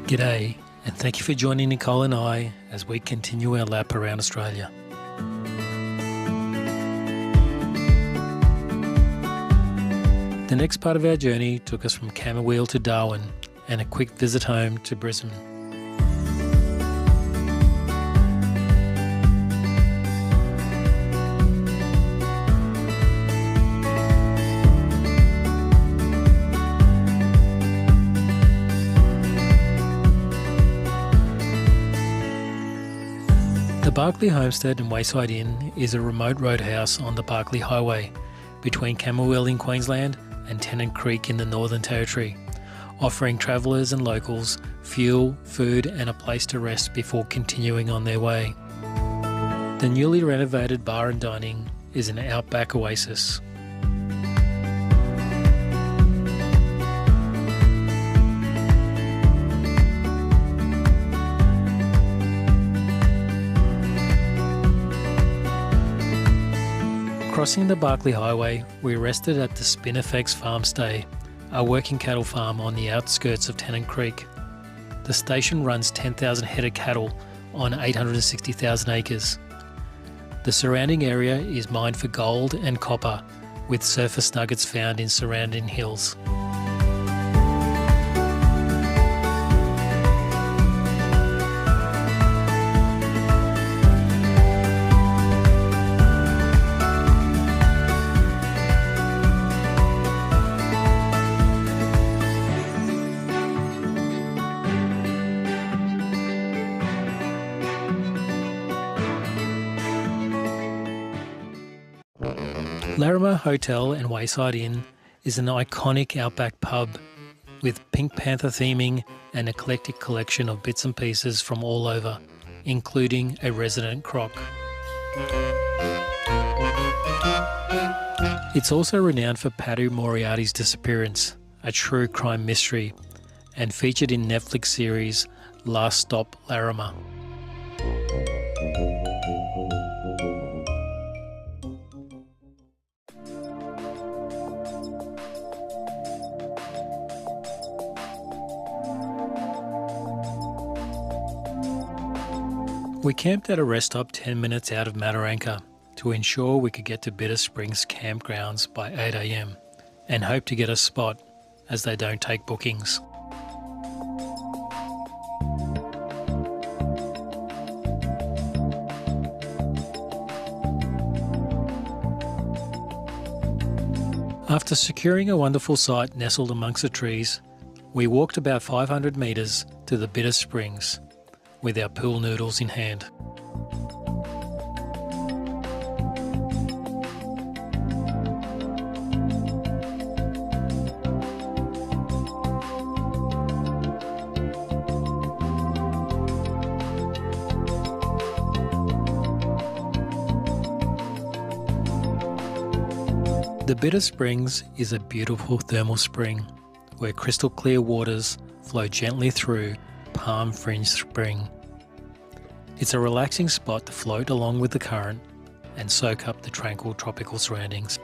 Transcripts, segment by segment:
G'day, and thank you for joining Nicole and I as we continue our lap around Australia. The next part of our journey took us from Camooweal to Darwin and a quick visit home to Brisbane. The Barkly Homestead and Wayside Inn is a remote roadhouse on the Barkly Highway between Camooweal in Queensland and Tennant Creek in the Northern Territory, offering travellers and locals fuel, food and a place to rest before continuing on their way. The newly renovated bar and dining is an outback oasis. Crossing the Barkly Highway, we rested at the Spinifex Farm Stay, a working cattle farm on the outskirts of Tennant Creek. The station runs 10,000 head of cattle on 860,000 acres. The surrounding area is mined for gold and copper, with surface nuggets found in surrounding hills. Larrimah Hotel and Wayside Inn is an iconic outback pub with Pink Panther theming and eclectic collection of bits and pieces from all over, including a resident Croc. It's also renowned for Paddy Moriarty's disappearance, a true crime mystery, and featured in Netflix series Last Stop Larrimah. We camped at a rest stop 10 minutes out of Mataranka to ensure we could get to Bitter Springs campgrounds by 8 a.m. and hope to get a spot as they don't take bookings. After securing a wonderful site nestled amongst the trees, we walked about 500 metres to the Bitter Springs with our pool noodles in hand. The Bitter Springs is a beautiful thermal spring where crystal clear waters flow gently through palm fringed spring. It's a relaxing spot to float along with the current and soak up the tranquil tropical surroundings.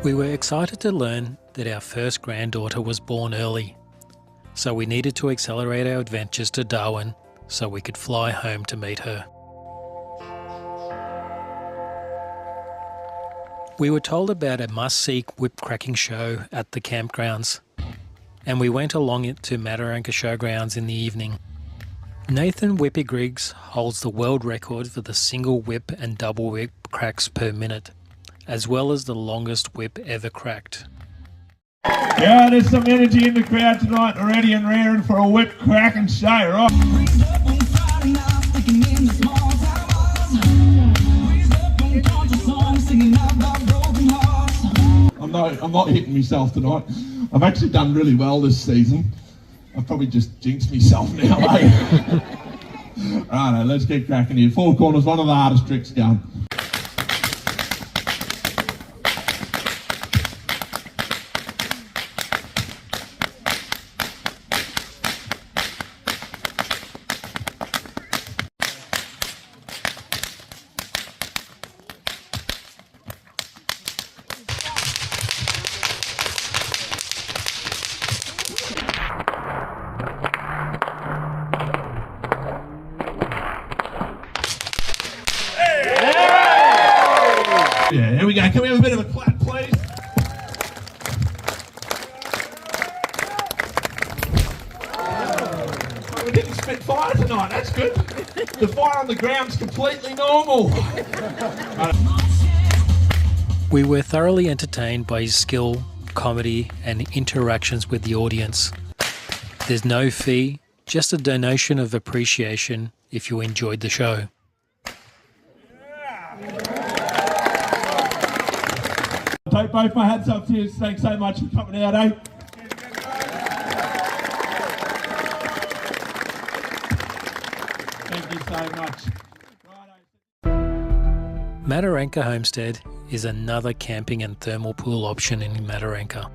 We were excited to learn that our first granddaughter was born early, so we needed to accelerate our adventures to Darwin so we could fly home to meet her. We were told about a must-see whipcracking show at the campgrounds, and we went along it to Mataranka Showgrounds in the evening. Nathan Whippy Griggs holds the world record for the single whip and double whip cracks per minute, as well as the longest whip ever cracked. Yeah, there's some energy in the crowd tonight already and raring for a whipcracking show, right? I'm not hitting myself tonight. I've actually done really well this season. I've probably just jinxed myself now, eh? Righto, let's get cracking here. Four corners, one of the hardest tricks going. Yeah, here we go. Can we have a bit of a clap, please? Oh, we didn't spit fire tonight. That's good. The fire on the ground's completely normal. We were thoroughly entertained by his skill, comedy, and interactions with the audience. There's no fee, just a donation of appreciation if you enjoyed the show. Take both my hats up to you. Thanks so much for coming out, eh? Thank you so much. Mataranka Homestead is another camping and thermal pool option in Mataranka.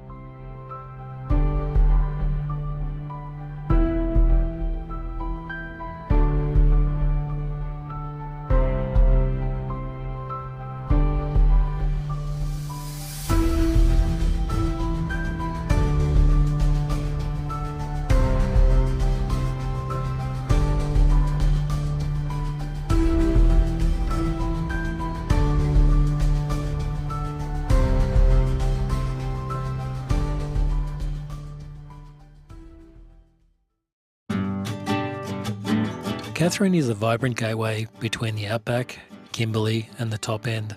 Katherine is a vibrant gateway between the outback, Kimberley and the top end.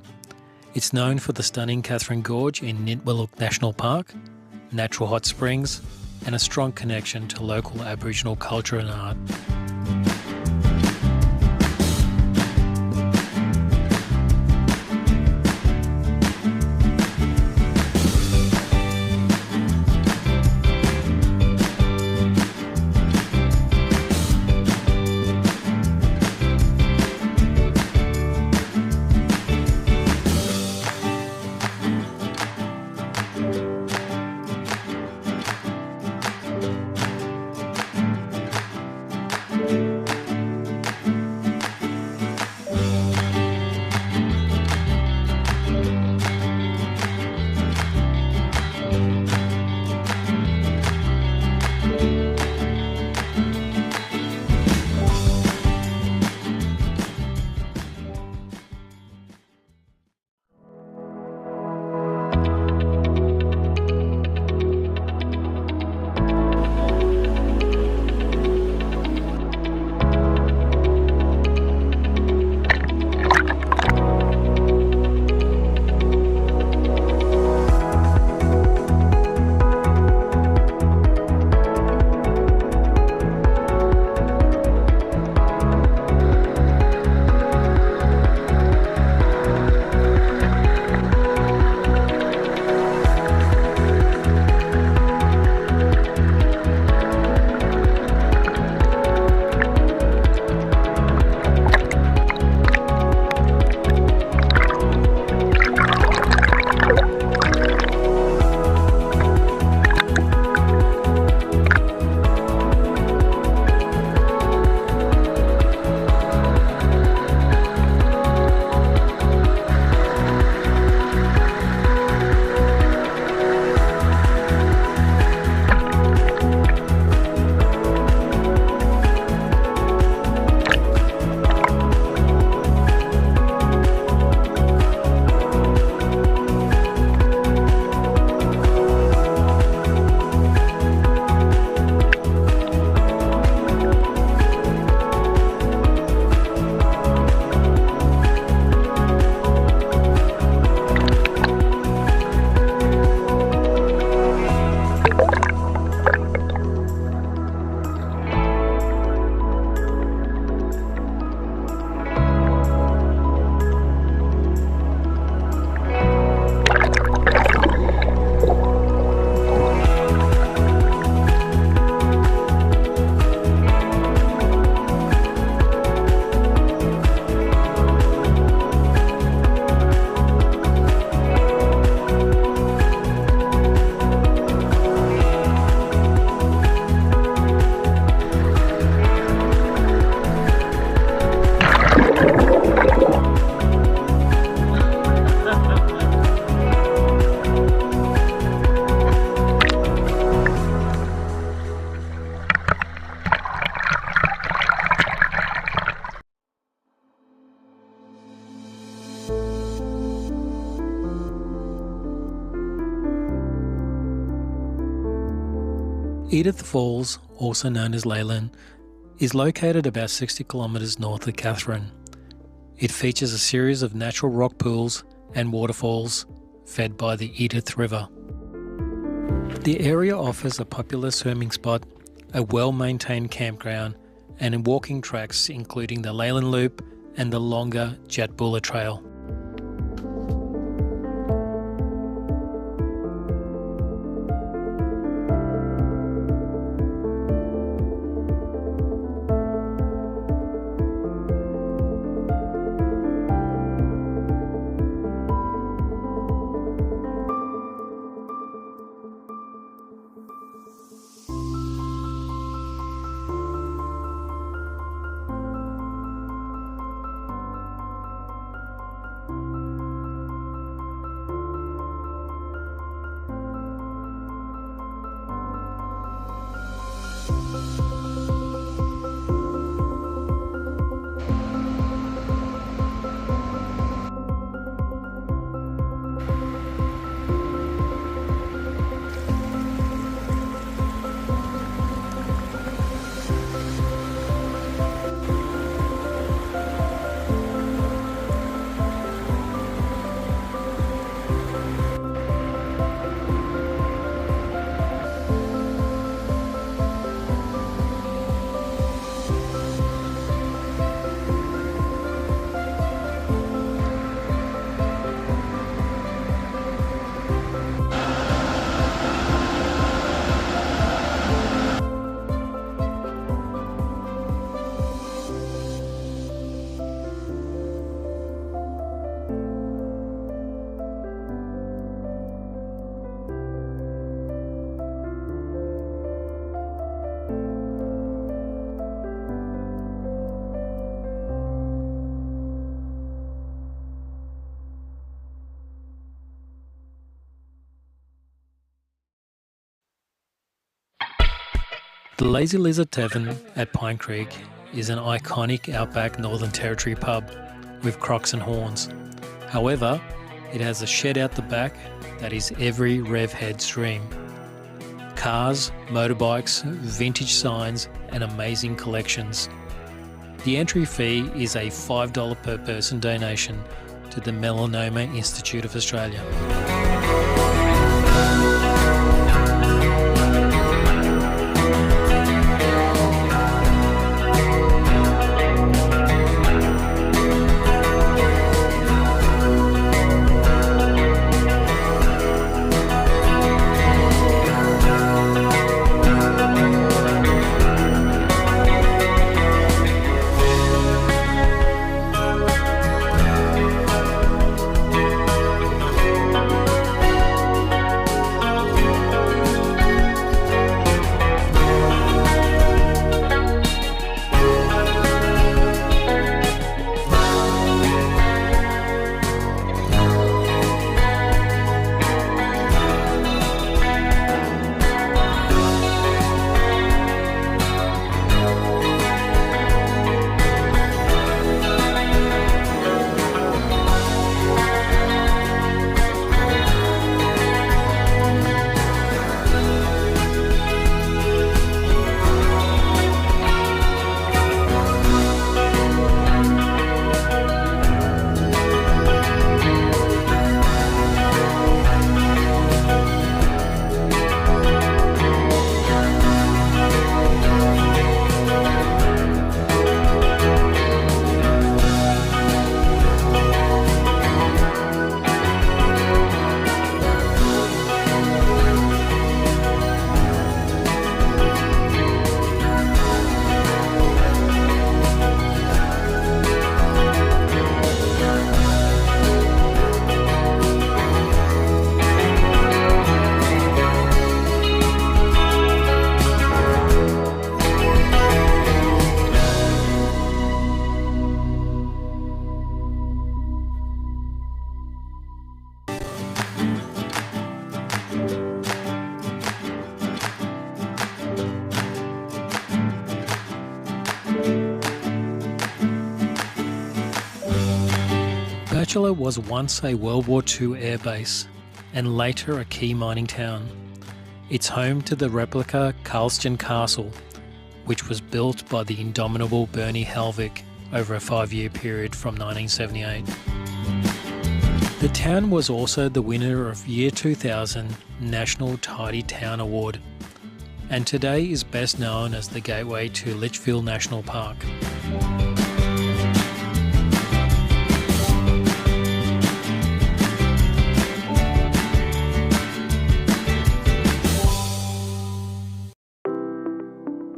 It's known for the stunning Katherine Gorge in Nitwillook National Park, natural hot springs and a strong connection to local Aboriginal culture and art. Edith Falls, also known as Leyland, is located about 60 kilometres north of Katherine. It features a series of natural rock pools and waterfalls fed by the Edith River. The area offers a popular swimming spot, a well-maintained campground, and walking tracks including the Leyland Loop and the longer Jatbulla Trail. The Lazy Lizard Tavern at Pine Creek is an iconic outback Northern Territory pub with crocs and horns. However, it has a shed out the back that is every rev head's dream. Cars, motorbikes, vintage signs and amazing collections. The entry fee is a $5 per person donation to the Melanoma Institute of Australia. Batchelor was once a World War II airbase and later a key mining town. It's home to the replica Carlston Castle, which was built by the indomitable Bernie Helvig over a 5-year period from 1978. The town was also the winner of Year 2000 National Tidy Town Award, and today is best known as the gateway to Litchfield National Park.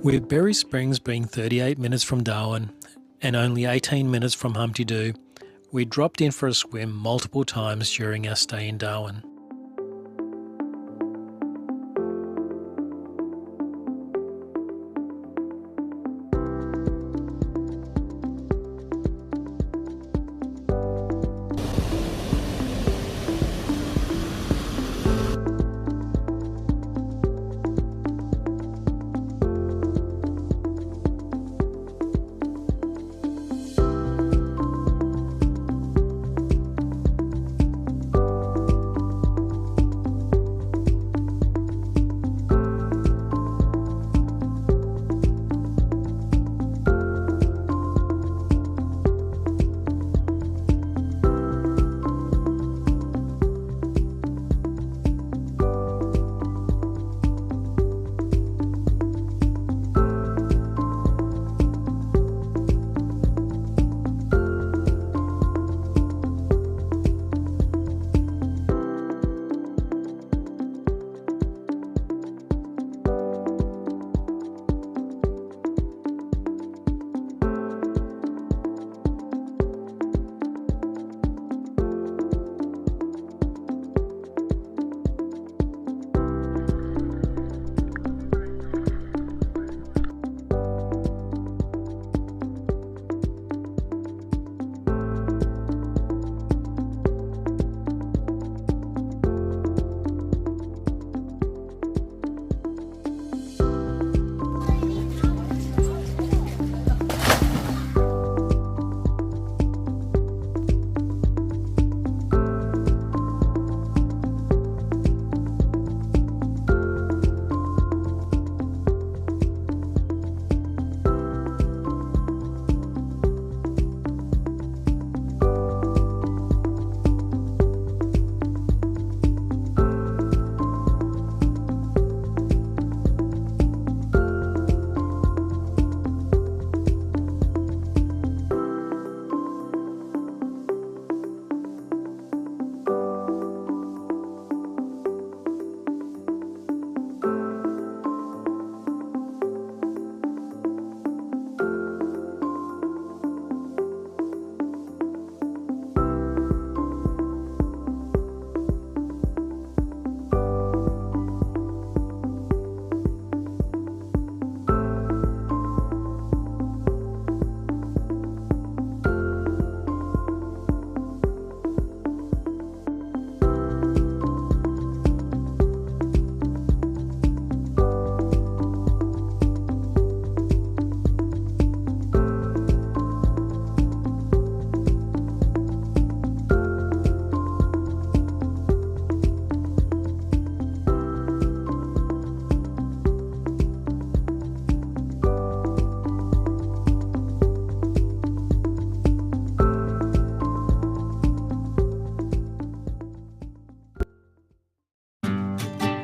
With Berry Springs being 38 minutes from Darwin and only 18 minutes from Humpty Doo, we dropped in for a swim multiple times during our stay in Darwin.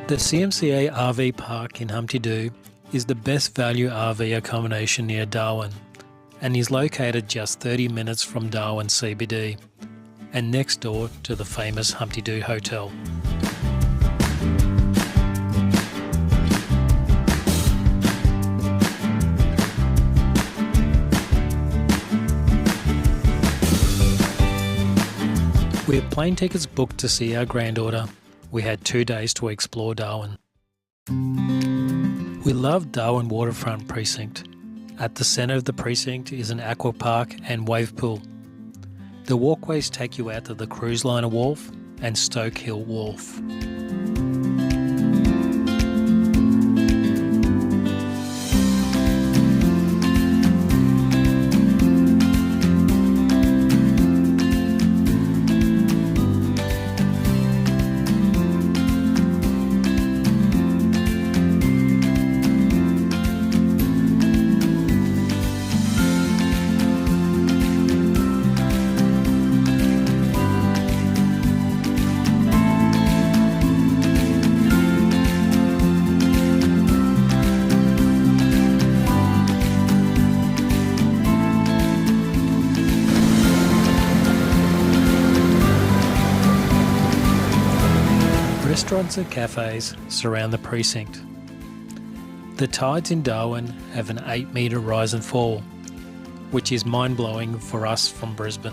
The CMCA RV Park in Humpty Doo is the best value RV accommodation near Darwin and is located just 30 minutes from Darwin CBD and next door to the famous Humpty Doo Hotel. With plane tickets booked to see our granddaughter, we had 2 days to explore Darwin. We love Darwin Waterfront Precinct. At the centre of the precinct is an aqua park and wave pool. The walkways take you out to the Cruise Liner Wharf and Stoke Hill Wharf. Restaurants and cafes surround the precinct. The tides in Darwin have an 8-metre rise and fall, which is mind-blowing for us from Brisbane.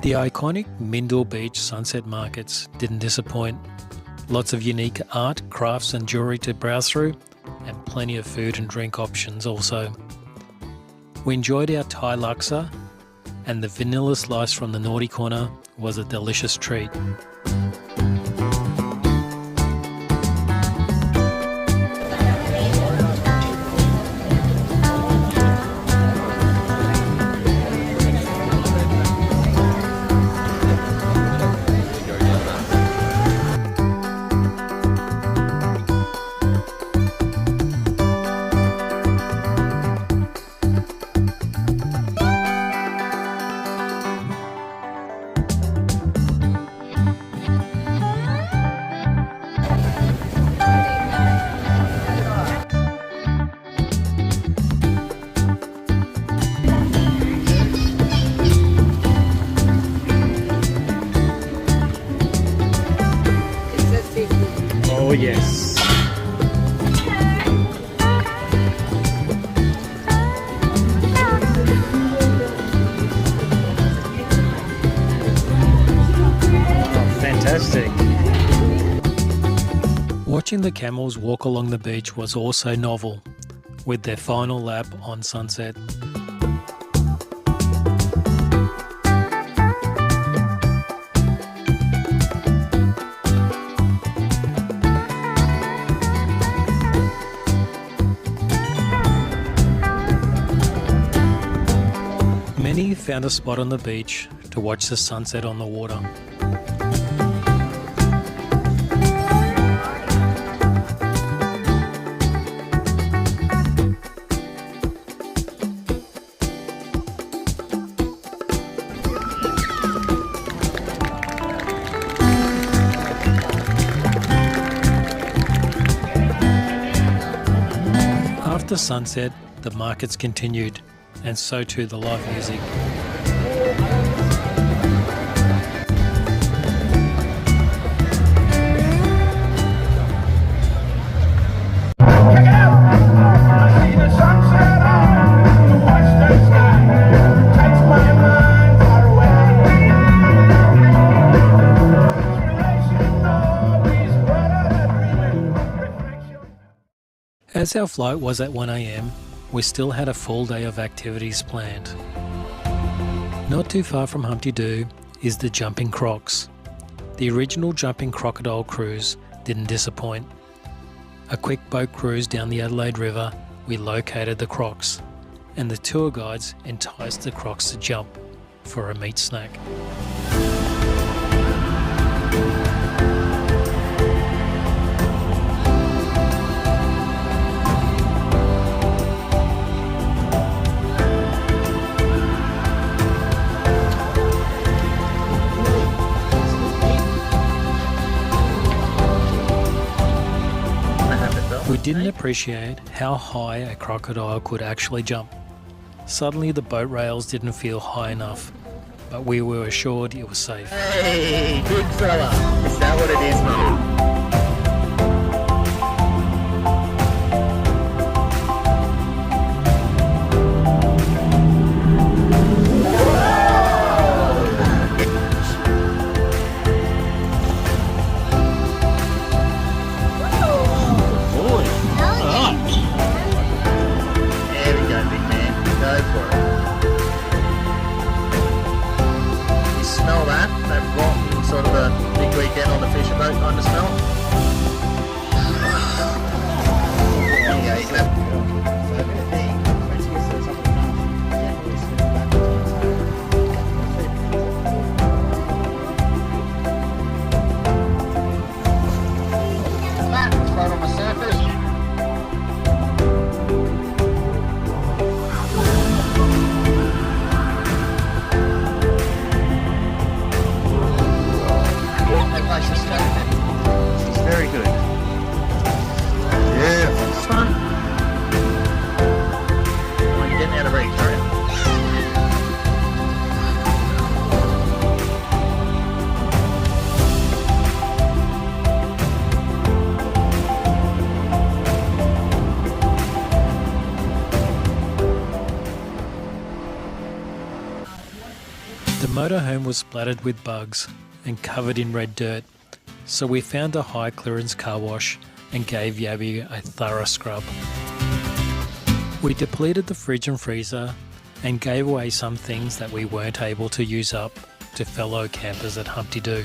The iconic Mindil Beach sunset markets didn't disappoint. Lots of unique art, crafts and jewellery to browse through, and plenty of food and drink options also. We enjoyed our Thai laksa, and the vanilla slice from the Naughty Corner was a delicious treat. Oh yes. Oh, fantastic. Watching the camels walk along the beach was also novel, with their final lap on sunset. Many found a spot on the beach to watch the sunset on the water. After sunset, the markets continued, and so too the live music. As our flight was at 1 AM, we still had a full day of activities planned. Not too far from Humpty Doo is the Jumping Crocs. The original Jumping Crocodile cruise didn't disappoint. A quick boat cruise down the Adelaide River, we located the Crocs, and the tour guides enticed the Crocs to jump for a meat snack. We didn't appreciate how high a crocodile could actually jump. Suddenly the boat rails didn't feel high enough, but we were assured it was safe. Hey, big fella, is that what it is, mate? Smell that rotten sort of a big weekend on the fishing boat kind of smell. motorhome was splattered with bugs and covered in red dirt, so we found a high clearance car wash and gave Yabby a thorough scrub. We depleted the fridge and freezer and gave away some things that we weren't able to use up to fellow campers at Humpty Doo.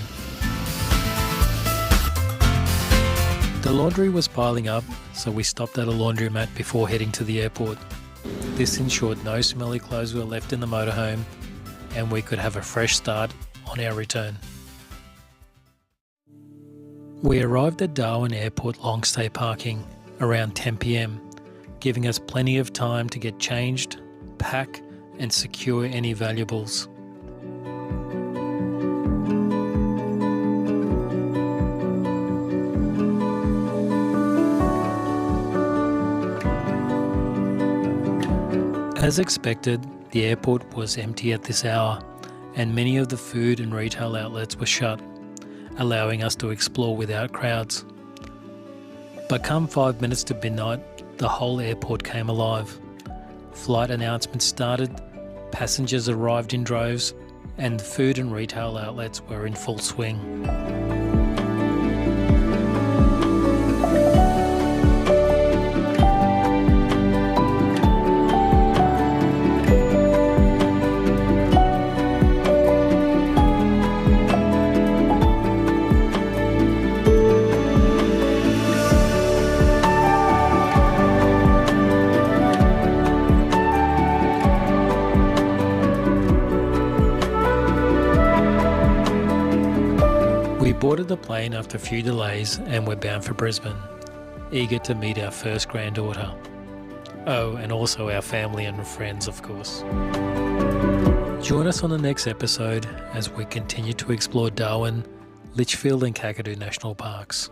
The laundry was piling up, so we stopped at a laundromat before heading to the airport. This ensured no smelly clothes were left in the motorhome and we could have a fresh start on our return. We arrived at Darwin Airport long stay parking around 10 p.m, giving us plenty of time to get changed, pack and secure any valuables. As expected, the airport was empty at this hour and many of the food and retail outlets were shut, allowing us to explore without crowds. But come 5 minutes to midnight, the whole airport came alive. Flight announcements started, passengers arrived in droves, and the food and retail outlets were in full swing. We boarded the plane after a few delays and we're bound for Brisbane, eager to meet our first granddaughter. Oh, and also our family and friends, of course. Join us on the next episode as we continue to explore Darwin, Litchfield and Kakadu National Parks.